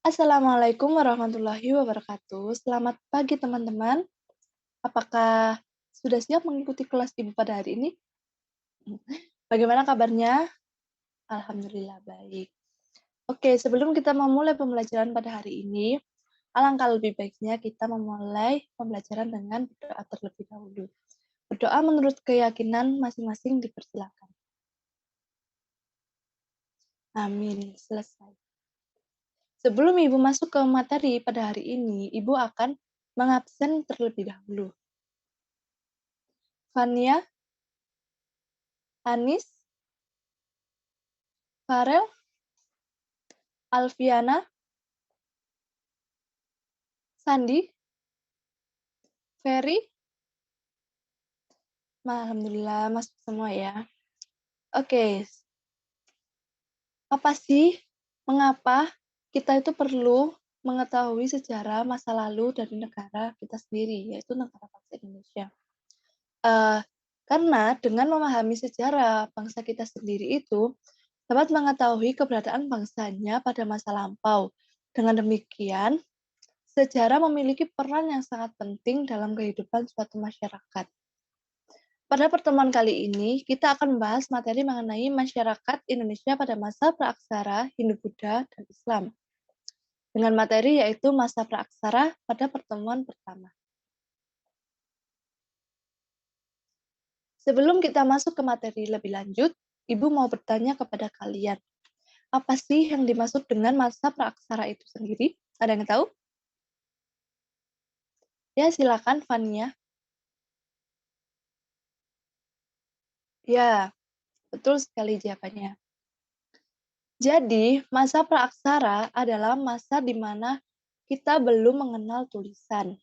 Assalamualaikum warahmatullahi wabarakatuh. Selamat pagi teman-teman. Apakah sudah siap mengikuti kelas Ibu pada hari ini? Bagaimana kabarnya? Alhamdulillah baik. Oke, sebelum kita memulai pembelajaran pada hari ini, alangkah lebih baiknya kita memulai pembelajaran dengan berdoa terlebih dahulu. Berdoa menurut keyakinan masing-masing dipersilakan. Amin. Selesai. Sebelum Ibu masuk ke materi pada hari ini, Ibu akan mengabsen terlebih dahulu. Fania, Anis, Farel, Alfiana, Sandi, Ferry, alhamdulillah masuk semua ya. Oke, apa sih, mengapa kita itu perlu mengetahui sejarah masa lalu dari negara kita sendiri, yaitu negara bangsa Indonesia? Eh, karena dengan memahami sejarah bangsa kita sendiri itu, dapat mengetahui keberadaan bangsanya pada masa lampau. Dengan demikian, sejarah memiliki peran yang sangat penting dalam kehidupan suatu masyarakat. Pada pertemuan kali ini, kita akan membahas materi mengenai masyarakat Indonesia pada masa praaksara, Hindu-Buddha, dan Islam. Dengan materi yaitu masa praaksara pada pertemuan pertama. Sebelum kita masuk ke materi lebih lanjut, Ibu mau bertanya kepada kalian, apa sih yang dimaksud dengan masa praaksara itu sendiri? Ada yang tahu? Ya, silakan Fania. Ya, betul sekali jawabannya. Jadi, masa praaksara adalah masa di mana kita belum mengenal tulisan.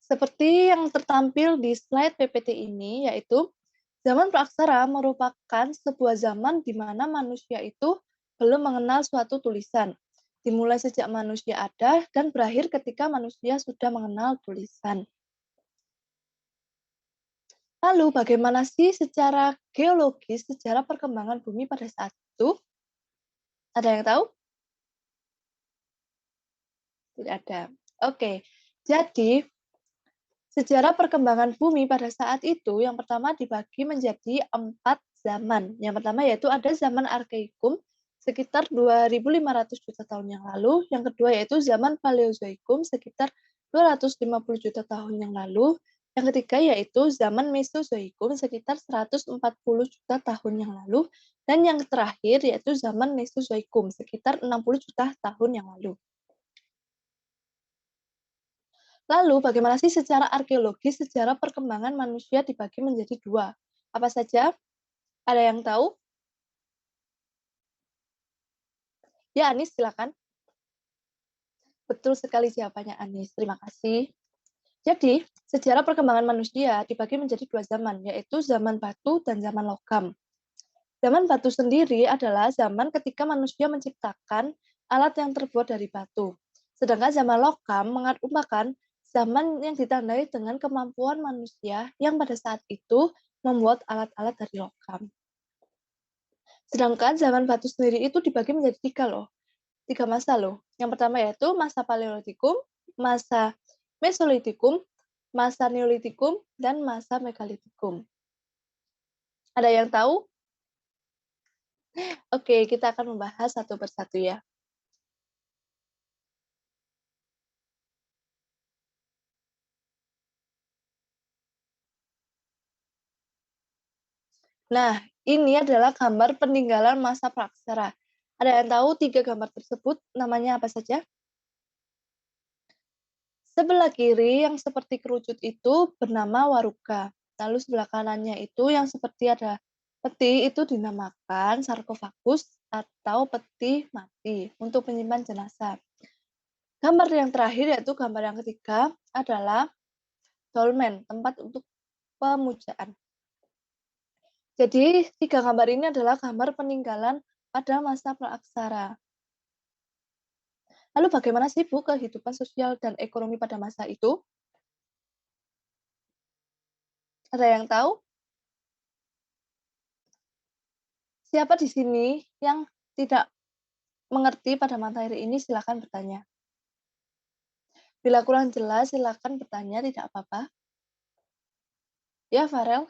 Seperti yang tertampil di slide PPT ini, yaitu zaman praaksara merupakan sebuah zaman di mana manusia itu belum mengenal suatu tulisan. Dimulai sejak manusia ada dan berakhir ketika manusia sudah mengenal tulisan. Lalu bagaimana sih secara geologis sejarah perkembangan bumi pada saat itu? Ada yang tahu? Tidak ada. Oke, jadi sejarah perkembangan bumi pada saat itu yang pertama dibagi menjadi 4 zaman. Yang pertama yaitu ada zaman Arkaikum sekitar 2.500 juta tahun yang lalu. Yang kedua yaitu zaman Paleozoikum sekitar 250 juta tahun yang lalu. Yang ketiga yaitu zaman Mesozoikum sekitar 140 juta tahun yang lalu. Dan yang terakhir yaitu zaman Mesozoikum sekitar 60 juta tahun yang lalu. Lalu, bagaimana sih secara arkeologis sejarah perkembangan manusia dibagi menjadi dua? Apa saja? Ada yang tahu? Ya, Anis, silakan. Betul sekali jawabannya, Anis. Terima kasih. Jadi, sejarah perkembangan manusia dibagi menjadi dua zaman, yaitu zaman batu dan zaman logam. Zaman batu sendiri adalah zaman ketika manusia menciptakan alat yang terbuat dari batu. Sedangkan zaman logam merupakan zaman yang ditandai dengan kemampuan manusia yang pada saat itu membuat alat-alat dari logam. Sedangkan zaman batu sendiri itu dibagi menjadi tiga masa loh. Yang pertama yaitu masa Paleolitikum, masa Mesolitikum, masa Neolitikum, dan masa Megalitikum. Ada yang tahu? Oke, kita akan membahas satu persatu ya. Nah, ini adalah gambar peninggalan masa praksara. Ada yang tahu 3 gambar tersebut namanya apa saja? Sebelah kiri yang seperti kerucut itu bernama waruga. Lalu sebelah kanannya itu yang seperti ada peti itu dinamakan sarkofagus atau peti mati untuk menyimpan jenazah. Gambar yang terakhir yaitu gambar yang ketiga adalah dolmen, tempat untuk pemujaan. Jadi, 3 gambar ini adalah gambar peninggalan pada masa praaksara. Lalu bagaimana sih Bu kehidupan sosial dan ekonomi pada masa itu? Ada yang tahu? Siapa di sini yang tidak mengerti pada materi ini silakan bertanya. Bila kurang jelas silakan bertanya, tidak apa-apa. Ya, Farel?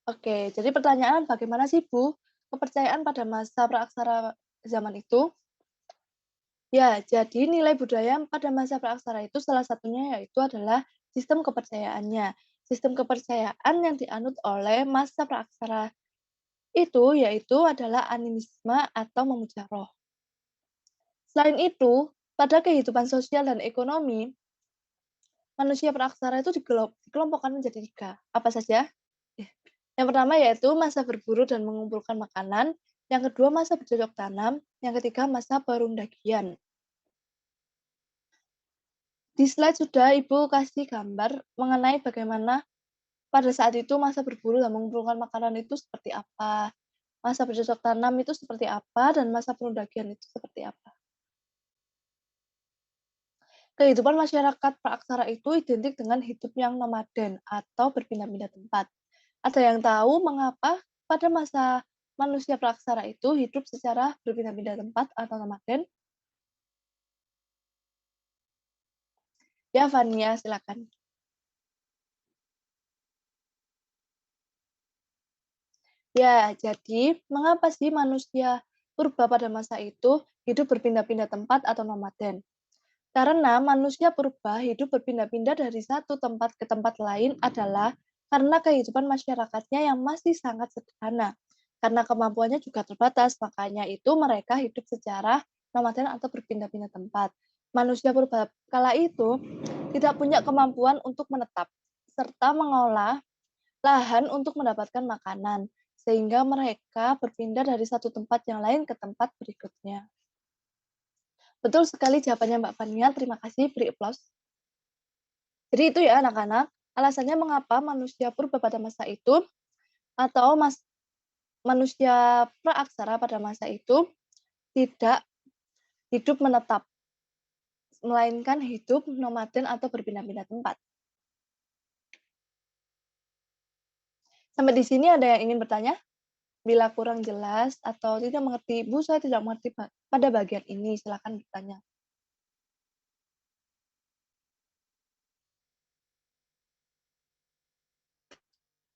Oke, jadi pertanyaan bagaimana sih, Bu, kepercayaan pada masa praaksara zaman itu? Ya, jadi nilai budaya pada masa praaksara itu salah satunya yaitu adalah sistem kepercayaannya. Sistem kepercayaan yang dianut oleh masa praaksara itu yaitu adalah animisme atau memuja roh. Selain itu, pada kehidupan sosial dan ekonomi, manusia praaksara itu dikelompokkan menjadi 3. Apa saja? Yang pertama yaitu masa berburu dan mengumpulkan makanan, yang kedua masa bercocok tanam, yang ketiga masa perundagian. Di slide sudah Ibu kasih gambar mengenai bagaimana pada saat itu masa berburu dan mengumpulkan makanan itu seperti apa, masa bercocok tanam itu seperti apa, dan masa perundagian itu seperti apa. Kehidupan masyarakat praaksara itu identik dengan hidup yang nomaden atau berpindah-pindah tempat. Ada yang tahu mengapa pada masa manusia praaksara itu hidup secara berpindah-pindah tempat atau nomaden? Ya, Fania, silakan. Ya, jadi mengapa sih manusia purba pada masa itu hidup berpindah-pindah tempat atau nomaden? Karena manusia purba hidup berpindah-pindah dari satu tempat ke tempat lain adalah karena kehidupan masyarakatnya yang masih sangat sederhana. Karena kemampuannya juga terbatas, makanya itu mereka hidup secara nomaden atau berpindah-pindah tempat. Manusia purba kala itu tidak punya kemampuan untuk menetap, serta mengolah lahan untuk mendapatkan makanan, sehingga mereka berpindah dari satu tempat yang lain ke tempat berikutnya. Betul sekali jawabannya Mbak Fania, terima kasih, beri applause. Jadi itu ya anak-anak, alasannya mengapa manusia purba pada masa itu atau manusia praaksara pada masa itu tidak hidup menetap, melainkan hidup nomaden atau berpindah-pindah tempat. Sampai di sini ada yang ingin bertanya? Bila kurang jelas atau tidak mengerti, Bu, saya tidak mengerti pada bagian ini, silakan bertanya.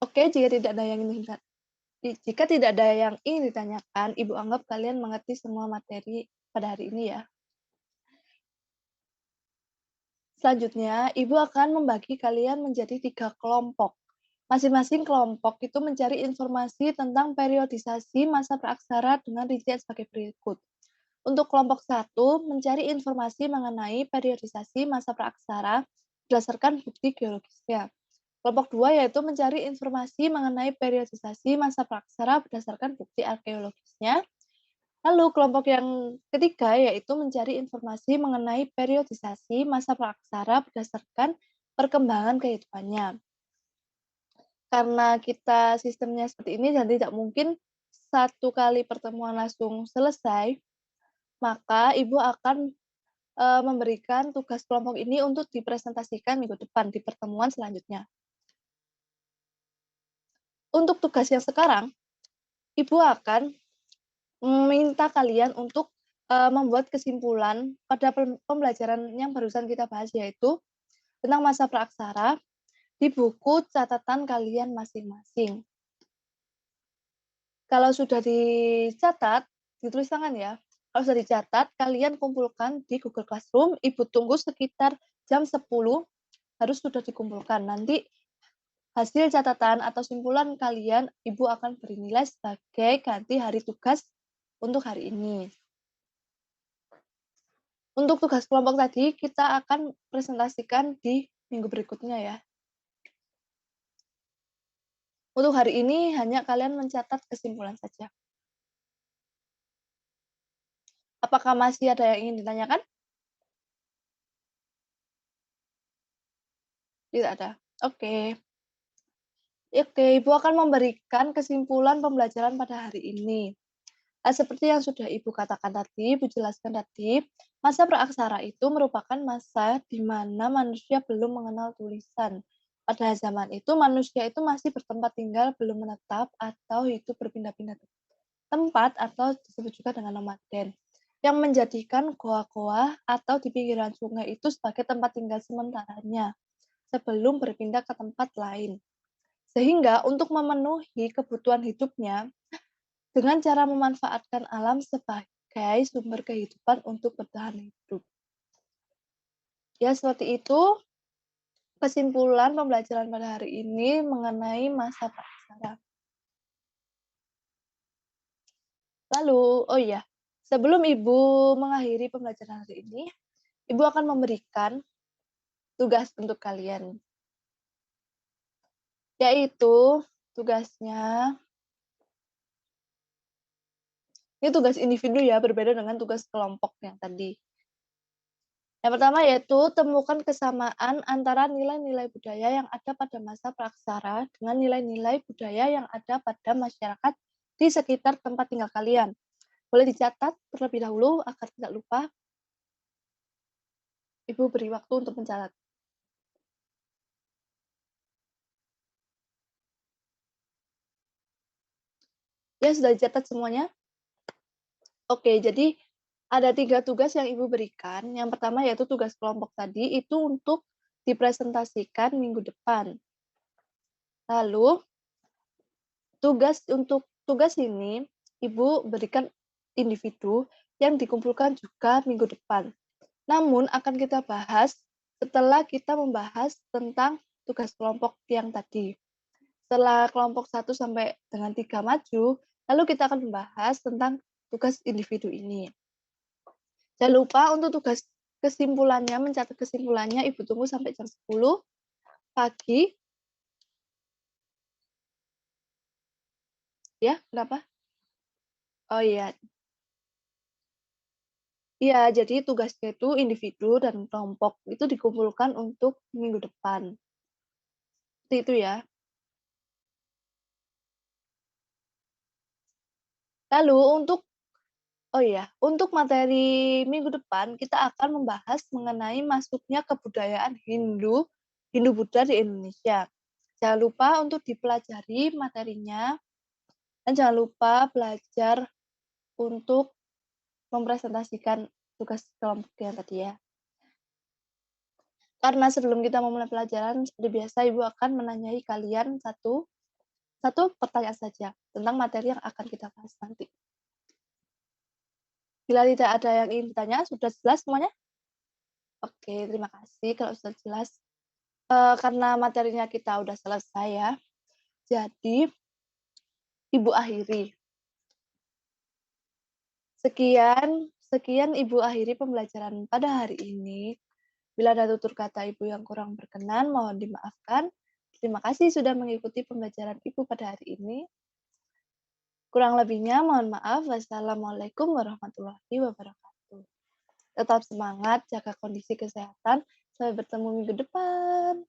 Oke, jika tidak ada yang ingin ditanyakan, Ibu anggap kalian mengerti semua materi pada hari ini ya. Selanjutnya, Ibu akan membagi kalian menjadi 3 kelompok. Masing-masing kelompok itu mencari informasi tentang periodisasi masa praaksara dengan rincian sebagai berikut. Untuk kelompok 1, mencari informasi mengenai periodisasi masa praaksara berdasarkan bukti geologisnya. Kelompok 2 yaitu mencari informasi mengenai periodisasi masa praaksara berdasarkan bukti arkeologisnya. Lalu kelompok yang ketiga yaitu mencari informasi mengenai periodisasi masa praaksara berdasarkan perkembangan kehidupannya. Karena kita sistemnya seperti ini dan tidak mungkin satu kali pertemuan langsung selesai, maka Ibu akan memberikan tugas kelompok ini untuk dipresentasikan minggu depan di pertemuan selanjutnya. Untuk tugas yang sekarang, Ibu akan minta kalian untuk membuat kesimpulan pada pembelajaran yang barusan kita bahas, yaitu tentang masa praaksara di buku catatan kalian masing-masing. Kalau sudah dicatat, ditulis tangan ya. Kalau sudah dicatat, kalian kumpulkan di Google Classroom. Ibu tunggu sekitar jam 10 harus sudah dikumpulkan. Nanti hasil catatan atau simpulan kalian, Ibu akan beri nilai sebagai ganti hari tugas untuk hari ini. Untuk tugas kelompok tadi, kita akan presentasikan di minggu berikutnya ya. Untuk hari ini, hanya kalian mencatat kesimpulan saja. Apakah masih ada yang ingin ditanyakan? Tidak ada. Oke. Oke, Ibu akan memberikan kesimpulan pembelajaran pada hari ini. Seperti yang sudah Ibu katakan tadi, Ibu jelaskan tadi, masa praaksara itu merupakan masa di mana manusia belum mengenal tulisan. Pada zaman itu manusia itu masih bertempat tinggal belum menetap atau hidup berpindah-pindah tempat atau disebut juga dengan nomaden, yang menjadikan goa-goa atau di pinggiran sungai itu sebagai tempat tinggal sementaranya sebelum berpindah ke tempat lain. Sehingga untuk memenuhi kebutuhan hidupnya dengan cara memanfaatkan alam sebagai sumber kehidupan untuk bertahan hidup. Ya, seperti itu kesimpulan pembelajaran pada hari ini mengenai masa praksara. Lalu, oh iya, sebelum Ibu mengakhiri pembelajaran hari ini, Ibu akan memberikan tugas untuk kalian, yaitu tugasnya ini tugas individu ya, berbeda dengan tugas kelompok yang tadi. Yang pertama yaitu temukan kesamaan antara nilai-nilai budaya yang ada pada masa praksara dengan nilai-nilai budaya yang ada pada masyarakat di sekitar tempat tinggal kalian. Boleh dicatat terlebih dahulu agar tidak lupa. Ibu beri waktu untuk mencatat. Ya, sudah dicatat semuanya? Oke, jadi ada 3 tugas yang Ibu berikan. Yang pertama yaitu tugas kelompok tadi, itu untuk dipresentasikan minggu depan. Lalu tugas ini Ibu berikan individu yang dikumpulkan juga minggu depan. Namun akan kita bahas setelah kita membahas tentang tugas kelompok yang tadi. Setelah kelompok 1 sampai dengan 3 maju, lalu kita akan membahas tentang tugas individu ini. Jangan lupa untuk tugas kesimpulannya, mencatat kesimpulannya Ibu tunggu sampai jam 10 pagi. Ya, kenapa? Oh iya. Iya, jadi tugasnya itu individu dan kelompok itu dikumpulkan untuk minggu depan. Seperti itu ya. Lalu untuk materi minggu depan kita akan membahas mengenai masuknya kebudayaan Hindu Buddha di Indonesia. Jangan lupa untuk dipelajari materinya dan jangan lupa belajar untuk mempresentasikan tugas kelompok yang tadi ya. Karena sebelum kita memulai pelajaran, seperti biasa Ibu akan menanyai kalian satu pertanyaan saja tentang materi yang akan kita bahas nanti. Bila tidak ada yang ingin bertanya, sudah jelas semuanya? Oke, terima kasih kalau sudah jelas. Karena materinya kita udah selesai ya, jadi Ibu akhiri. Sekian Ibu akhiri pembelajaran pada hari ini. Bila ada tutur kata Ibu yang kurang berkenan, mohon dimaafkan. Terima kasih sudah mengikuti pembelajaran Ibu pada hari ini. Kurang lebihnya mohon maaf. Wassalamualaikum warahmatullahi wabarakatuh. Tetap semangat, jaga kondisi kesehatan. Sampai bertemu minggu depan.